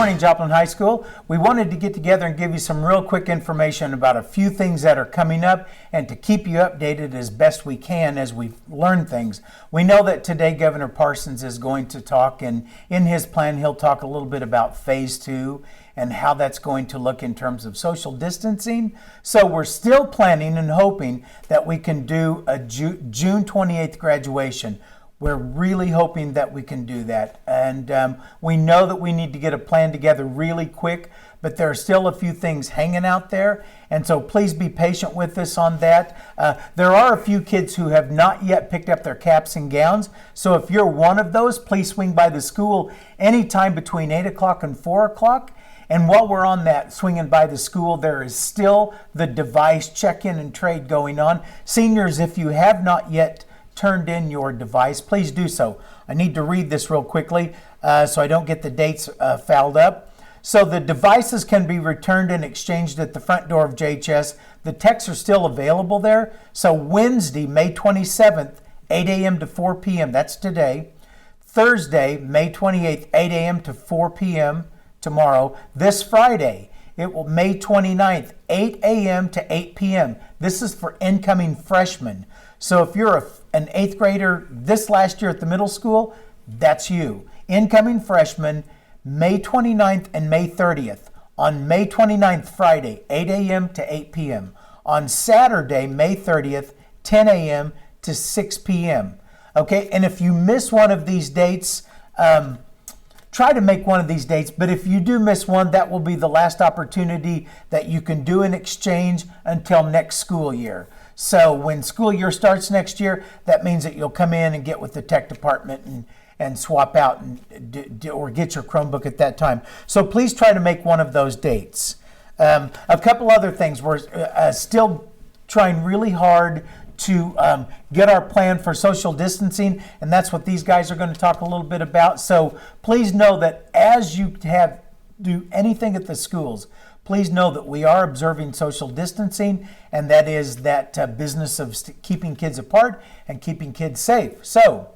morning, Joplin High School. We wanted to get together and give you some real quick information about a few things that are coming up and to keep you updated as best we can as we learn things. We know that today Governor Parsons is going to talk, and in his plan he'll talk a little bit about phase 2 and how that's going to look in terms of social distancing. So we're still planning and hoping that we can do a June 28th graduation. We're really hoping that we can do that. And we know that we need to get a plan together really quick, but there are still a few things hanging out there. And so please be patient with us on that. There are a few kids who have not yet picked up their caps and gowns. So if you're one of those, please swing by the school anytime between 8 o'clock and 4 o'clock. And while we're on that, swinging by the school, there is still the device check-in and trade going on. Seniors, if you have not yet turned in your device, please do so. I need to read this real quickly so I don't get the dates fouled up. So the devices can be returned and exchanged at the front door of JHS. The texts are still available there. So Wednesday, May 27th, 8 a.m. to 4 p.m., that's today. Thursday, May 28th, 8 a.m. to 4 p.m., tomorrow. This Friday, May 29th, 8 a.m. to 8 p.m. This is for incoming freshmen. So if you're an 8th grader this last year at the middle school, that's you. Incoming freshmen, May 29th and May 30th. On May 29th, Friday, 8 a.m. to 8 p.m. On Saturday, May 30th, 10 a.m. to 6 p.m. Okay, and if you miss one of these dates, try to make one of these dates, but if you do miss one, that will be the last opportunity that you can do an exchange until next school year. So when school year starts next year, that means that you'll come in and get with the tech department and swap out or get your Chromebook at that time. So please try to make one of those dates. A couple other things. We're still trying really hard to get our plan for social distancing, and that's what these guys are going to talk a little bit about. So please know that as you do anything at the schools, please know that we are observing social distancing, and that is that business of keeping kids apart and keeping kids safe. So,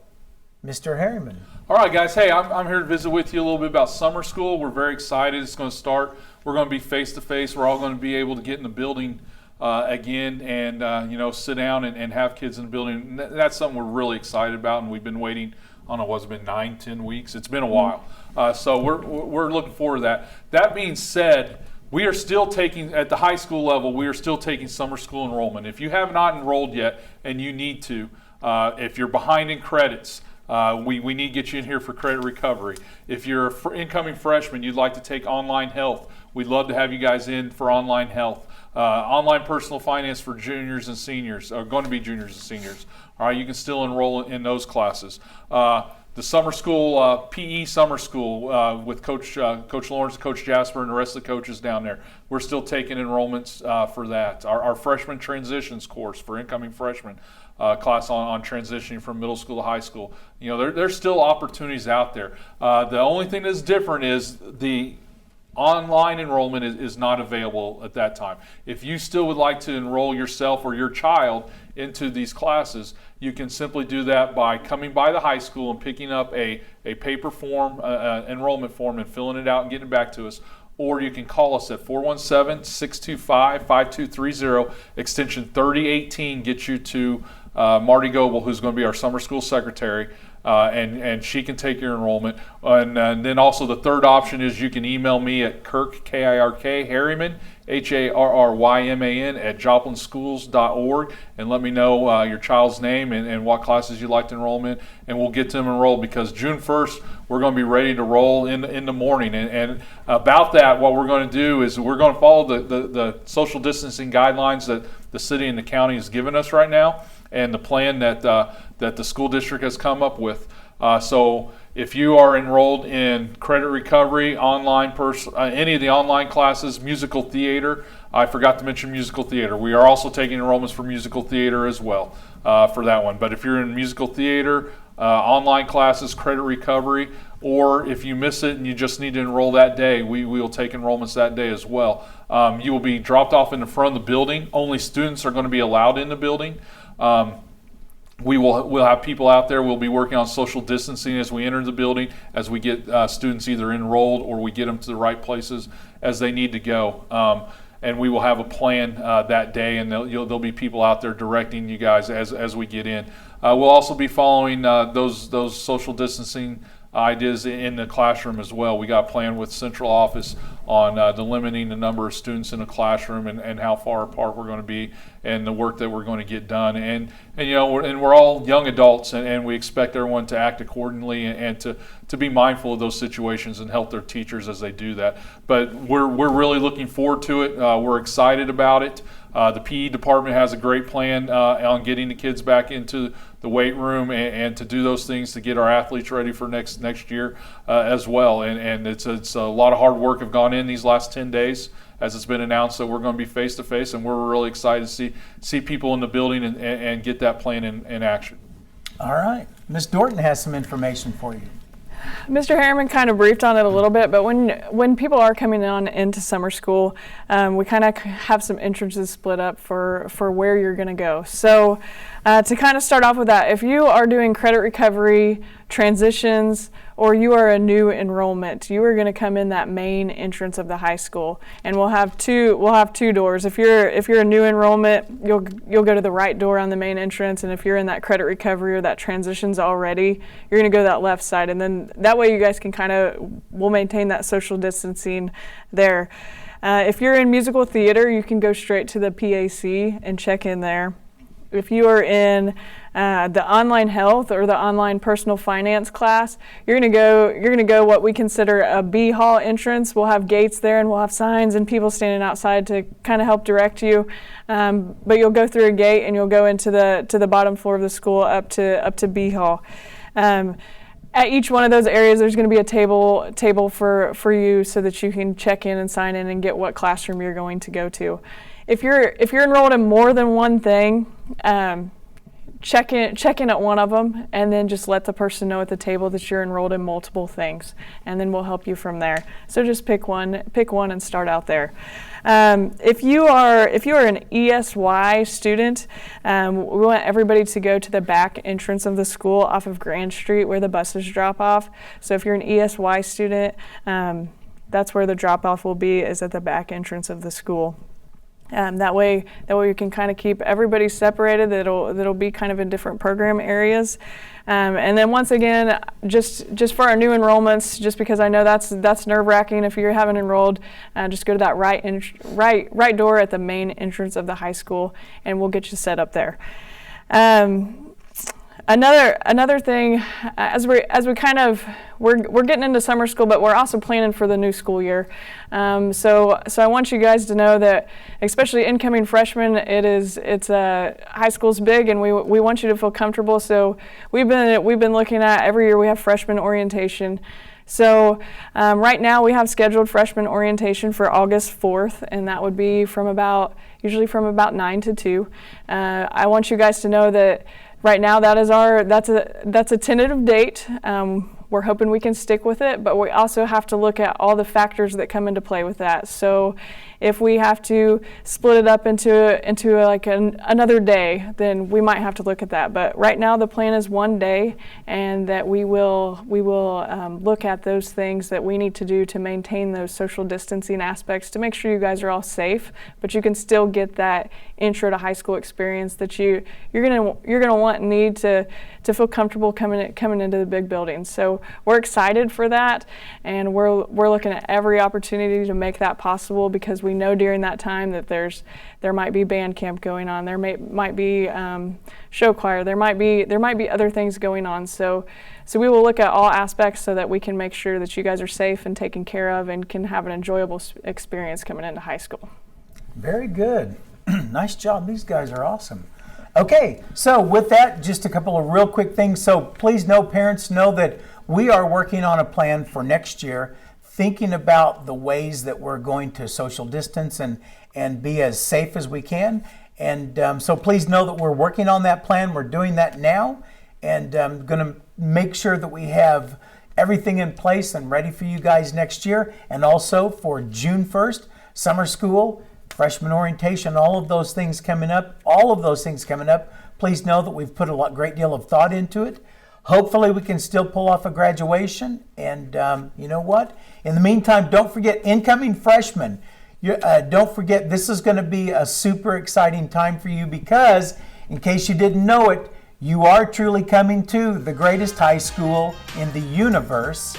Mr. Harryman. All right, guys. Hey, I'm here to visit with you a little bit about summer school. We're very excited. It's going to start. We're going to be face-to-face. We're all going to be able to get in the building again and sit down and have kids in the building. That's something we're really excited about, and we've been waiting on it. What's it been 9-10 weeks? It's been a while. So we're looking forward to that. That being said, we are still taking, at the high school level, we are still taking summer school enrollment. If you have not enrolled yet and you need to, if you're behind in credits, we need to get you in here for credit recovery. If you're an incoming freshman, you'd like to take online health, we'd love to have you guys in for online health. Online personal finance for juniors and seniors, or going to be juniors and seniors. All right, you can still enroll in those classes. The summer school, PE summer school with Coach Lawrence, Coach Jasper, and the rest of the coaches down there. We're still taking enrollments for that. Our freshman transitions course for incoming freshmen, class on transitioning from middle school to high school. There's still opportunities out there. The only thing that's different is the online enrollment is not available at that time. If you still would like to enroll yourself or your child into these classes, you can simply do that by coming by the high school and picking up a paper form, enrollment form, and filling it out and getting it back to us. Or you can call us at 417-625-5230, extension 3018, get you to Marty Goebel, who's going to be our summer school secretary. And she can take your enrollment. And then also the third option is you can email me at Kirk, K-I-R-K, Harryman, Harryman, at joplinschools.org, and let me know your child's name and what classes you'd like to enroll in, and we'll get them enrolled, because June 1st, we're going to be ready to roll in the morning. And about that, what we're going to do is we're going to follow the social distancing guidelines that the city and the county has given us right now, and the plan that the school district has come up with. So if you are enrolled in credit recovery, online, any of the online classes, musical theater, I forgot to mention musical theater. We are also taking enrollments for musical theater as well for that one. But if you're in musical theater, online classes, credit recovery, or if you miss it and you just need to enroll that day, we will take enrollments that day as well. You will be dropped off in the front of the building. Only students are going to be allowed in the building. We'll have people out there. We'll be working on social distancing as we enter the building, as we get students either enrolled or we get them to the right places as they need to go. And we will have a plan that day, and there'll be people out there directing you guys as we get in. We'll also be following those social distancing ideas in the classroom as well. We got a plan with central office on limiting the number of students in a classroom and how far apart we're going to be and the work that we're going to get done. And we're all young adults, and we expect everyone to act accordingly and to be mindful of those situations and help their teachers as they do that. But we're really looking forward to it. We're excited about it. The PE department has a great plan on getting the kids back into the weight room and to do those things to get our athletes ready for next year as well. And it's a lot of hard work have gone in these last 10 days as it's been announced that we're going to be face to face, and we're really excited to see people in the building and get that plan in action. All right. Ms. Dorton has some information for you. Mr. Harryman kind of briefed on it a little bit, but when people are coming on into summer school, we kind of have some entrances split up for where you're going to go. So to kind of start off with that, if you are doing credit recovery, transitions, or you are a new enrollment, you are going to come in that main entrance of the high school, and we'll have two doors. If you're a new enrollment, you'll go to the right door on the main entrance, and if you're in that credit recovery or that transitions already, you're going to go to that left side, and then that way you guys can we'll maintain that social distancing there. If you're in musical theater, you can go straight to the PAC and check in there. If you are in the online health or the online personal finance class, you're gonna go what we consider a B hall entrance. We'll have gates there, and we'll have signs and people standing outside to kind of help direct you. But you'll go through a gate and you'll go into the bottom floor of the school up to B hall. At each one of those areas, there's going to be a table for you so that you can check in and sign in and get what classroom you're going to go to. If you're enrolled in more than one thing, check in at one of them, and then just let the person know at the table that you're enrolled in multiple things, and then we'll help you from there. So just pick one and start out there. If you are an ESY student, we want everybody to go to the back entrance of the school off of Grand Street where the buses drop off. So if you're an ESY student, that's where the drop off will be, is at the back entrance of the school. That way we can kind of keep everybody separated. That'll be kind of in different program areas. And then once again, just for our new enrollments, just because I know that's nerve-wracking if you haven't enrolled, just go to that right door at the main entrance of the high school, and we'll get you set up there. Another thing, as we kind of we're getting into summer school, but we're also planning for the new school year. So I want you guys to know that, especially incoming freshmen, high school's big, and we want you to feel comfortable. So we've been looking at every year we have freshman orientation. So right now we have scheduled freshman orientation for August 4th, and that would be usually from about 9 to 2. I want you guys to know that right now that's a tentative date. We're hoping we can stick with it, but we also have to look at all the factors that come into play with that. So if we have to split it up into like another day, then we might have to look at that. But right now the plan is one day, and that we will look at those things that we need to do to maintain those social distancing aspects to make sure you guys are all safe, but you can still get that intro to high school experience that you're gonna want and need to feel comfortable coming into the big building. So we're excited for that, and we're looking at every opportunity to make that possible, because we know during that time that there might be band camp going on, there might be show choir, there might be other things going on. So we will look at all aspects so that we can make sure that you guys are safe and taken care of and can have an enjoyable experience coming into high school. Very good. Nice job. These guys are awesome. Okay, so with that, just a couple of real quick things. So please know, parents, know that we are working on a plan for next year, thinking about the ways that we're going to social distance and be as safe as we can. And so please know that we're working on that plan. We're doing that now, and I'm going to make sure that we have everything in place and ready for you guys next year. And also for June 1st, summer school, freshman orientation, all of those things coming up please know that we've put a great deal of thought into it. Hopefully we can still pull off a graduation. And you know what? In the meantime, don't forget incoming freshmen. Don't forget, this is going to be a super exciting time for you because, in case you didn't know it, you are truly coming to the greatest high school in the universe.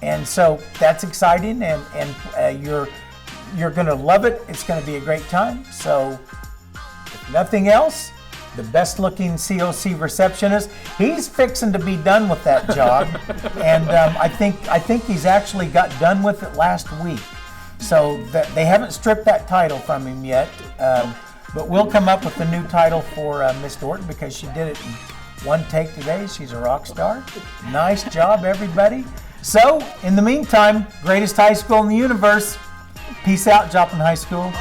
And so that's exciting, and you're going to love it. It's going to be a great time. So if nothing else, the best looking COC receptionist, he's fixing to be done with that job. And I think he's actually got done with it last week. So they haven't stripped that title from him yet. But we'll come up with a new title for Miss Dorton because she did it in one take today. She's a rock star. Nice job, everybody. So, in the meantime, greatest high school in the universe. Peace out, Joplin High School.